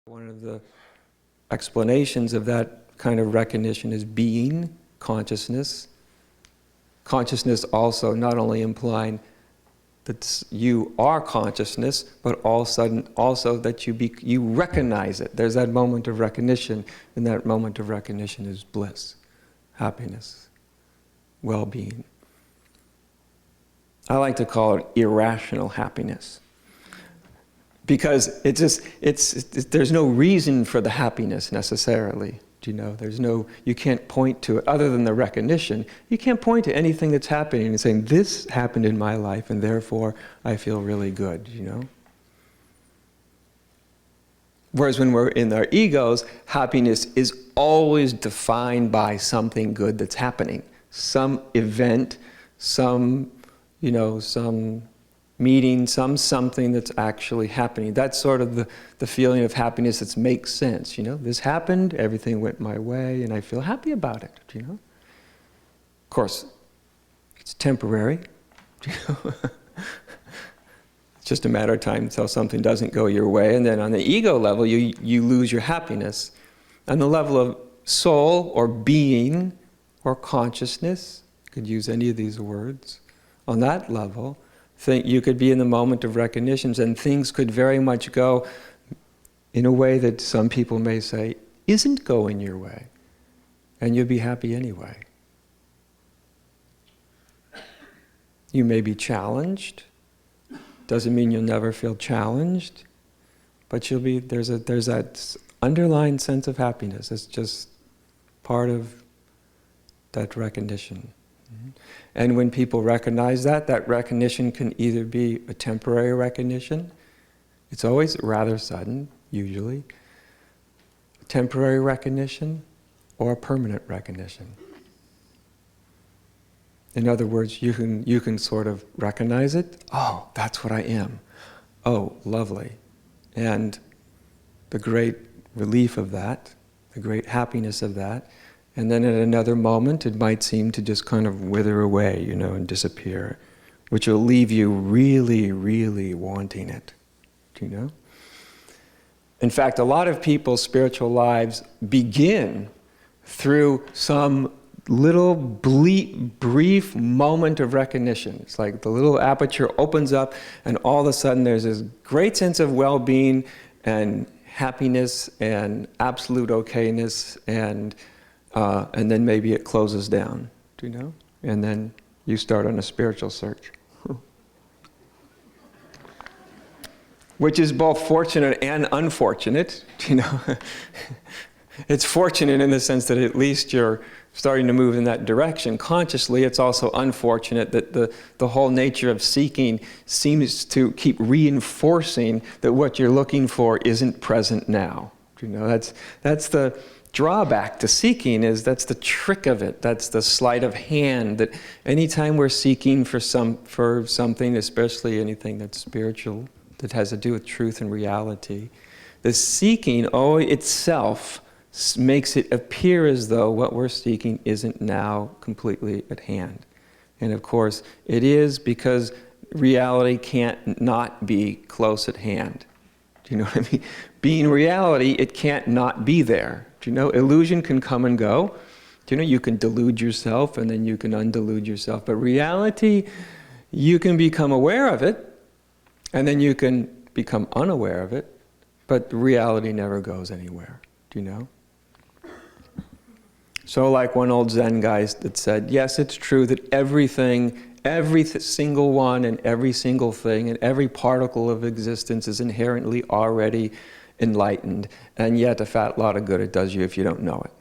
One of the explanations of that kind of recognition is being, consciousness. Consciousness also not only implying that you are consciousness, but also that you recognize it. There's that moment of recognition, and that moment of recognition is bliss, happiness, well-being. I like to call it irrational happiness. Because there's no reason for the happiness necessarily. You can't point to it other than the recognition. You can't point to anything that's happening and saying, this happened in my life and therefore I feel really good, Whereas when we're in our egos, happiness is always defined by something good that's happening. Some event, some meeting, something that's actually happening. That's sort of the feeling of happiness that makes sense, This happened, everything went my way, and I feel happy about it, Of course, it's temporary, It's just a matter of time until something doesn't go your way, and then on the ego level, you lose your happiness. On the level of soul, or being, or consciousness, you could use any of these words, on that level, you could be in the moment of recognitions and things could very much go in a way that some people may say isn't going your way, and you'll be happy anyway. You may be challenged, doesn't mean you'll never feel challenged, but there's that underlying sense of happiness. It's just part of that recognition. And when people recognize that recognition can either be a temporary recognition, it's always rather sudden, usually, temporary recognition, or permanent recognition. In other words, you can sort of recognize it. Oh, that's what I am. Oh, lovely. And the great relief of that, the great happiness of that, and then at another moment, it might seem to just kind of wither away, and disappear, which will leave you really, really wanting it, In fact, a lot of people's spiritual lives begin through some little brief moment of recognition. It's like the little aperture opens up, and all of a sudden there's this great sense of well-being and happiness and absolute okayness, and then maybe it closes down, And then you start on a spiritual search. Which is both fortunate and unfortunate, It's fortunate in the sense that at least you're starting to move in that direction consciously. It's also unfortunate that the whole nature of seeking seems to keep reinforcing that what you're looking for isn't present now. That's the drawback to seeking, that's the trick of it. That's the sleight of hand, that anytime we're seeking for something, especially anything that's spiritual, that has to do with truth and reality, the seeking itself makes it appear as though what we're seeking isn't now completely at hand. And of course, it is, because reality can't not be close at hand. Do you know what I mean? Being reality, it can't not be there. Illusion can come and go. You can delude yourself and then you can undelude yourself. But reality, you can become aware of it and then you can become unaware of it. But reality never goes anywhere. So like one old Zen guy that said, yes, it's true that every single one and every single thing and every particle of existence is inherently already enlightened, and yet a fat lot of good it does you if you don't know it.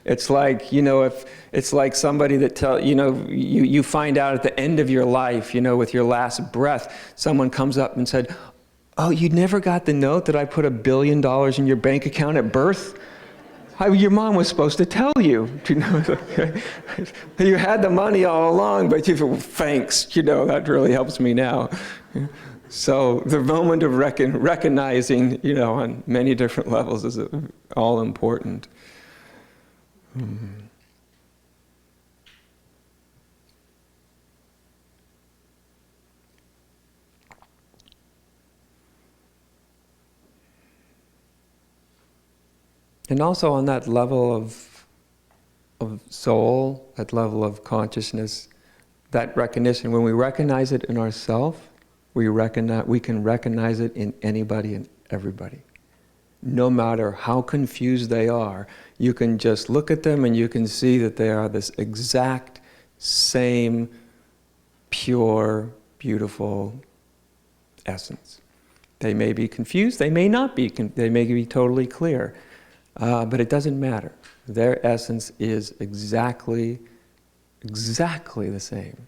It's like, if it's like somebody that you find out at the end of your life, with your last breath, someone comes up and said, oh, you never got the note that I put $1 billion in your bank account at birth? Your mom was supposed to tell you. You had the money all along, but thanks, that really helps me now. So the moment of recognizing, on many different levels is all important. And also on that level of soul, that level of consciousness, that recognition, when we recognize it in ourselves, we can recognize it in anybody and everybody. No matter how confused they are, you can just look at them and you can see that they are this exact same pure, beautiful essence. They may be confused, they may not be, they may be totally clear, but it doesn't matter. Their essence is exactly the same.